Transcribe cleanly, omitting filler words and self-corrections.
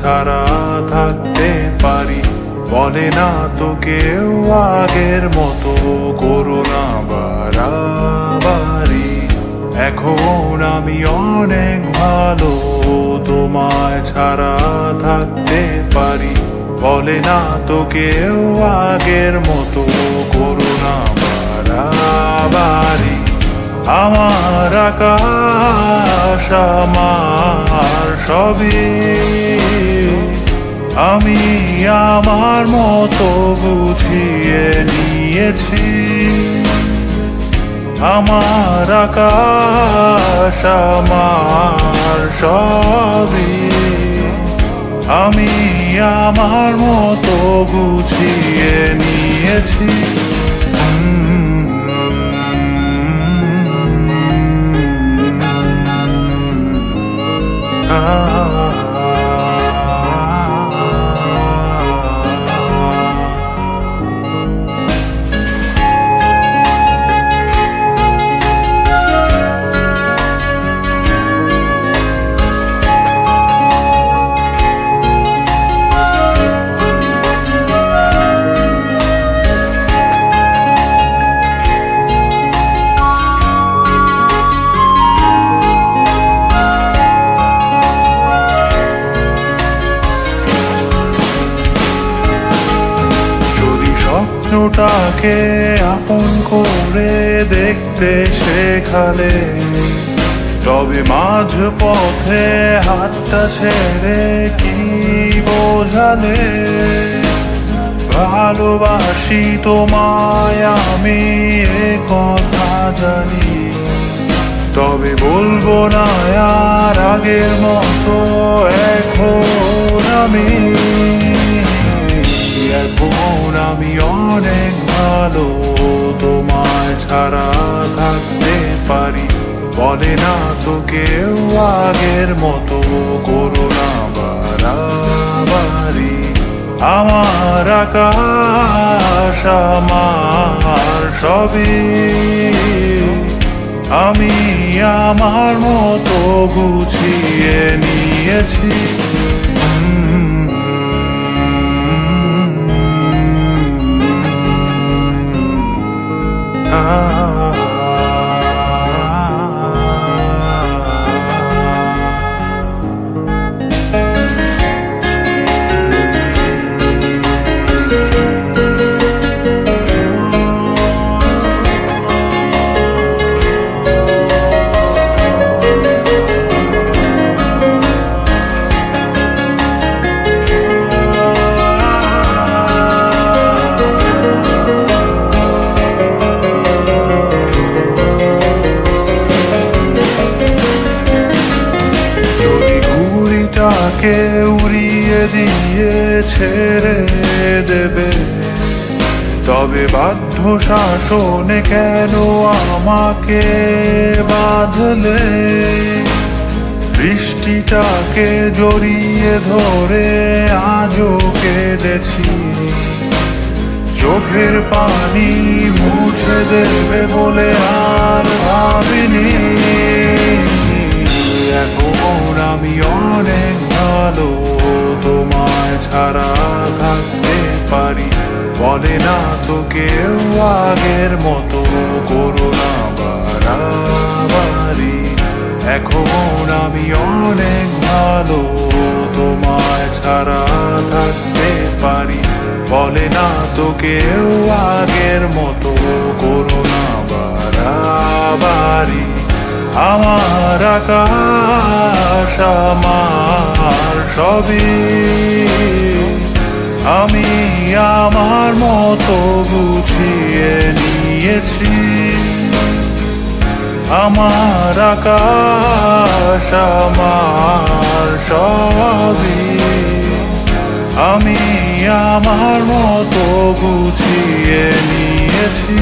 ছাড়া থাকতে পারি, বলে না তো কেউ আগের মতো করো না বাড়াবাড়ি। এখন আমি অনেক ভালো, তোমায় ছাড়া থাকতে পারি, বলে না তো কেউ আগের মতো করো না বাড়াবাড়ি। আমার আকাশ আমার সবই, আমি আমার মতো বুঝিয়ে নিয়েছি। আমার আকাশ আমার সবই, আমি আমার মতো বুঝিয়ে নিয়েছি। স্বপ্নটাকে আপন করে দেখতে শেখালে, তবে মাঝ পথে হাতটা ছেড়ে কি বোঝালে? ভালোবাসি তোমায় আমি এ কথা জানি, তবে বলবো না আর আগের মতো এখন আমি। এখন আমি অনেক ভালো, তোমায় ছাড়া থাকতে পারি, বলে না তো কেউ আগের মতো করো না বাড়াবাড়ি। আমার আকাশ আমার সবই, আমি আমার মতো গুছিয়ে নিয়েছি। কে উড়িয়ে দিয়ে ছেড়ে দেবে, তবে বাধ্য শাসনে কেন আমাকে বাঁধলে? বৃষ্টিটাকে জড়িয়ে ধরে আজও কেঁদেছি, চোখের পানি মুছে দেবে বলে আর ভাবিনি। এখন আমি অনেক ভালো, তোমায় ছাড়া থাকতে পারি, বলে না তো কেউ আগের মতো করো না বাড়াবাড়ি। এখন আমি অনেক ভালো, তোমায় ছাড়া থাকতে পারি, বলে না তো কেউ আগের মতো করো না বাড়াবাড়ি। আমার আকাশ আমার সবই, আমি আমার মতো গুছিয়ে নিয়েছি। আমার আকাশ আমার সবই, আমি আমার মতো গুছিয়ে নিয়েছি।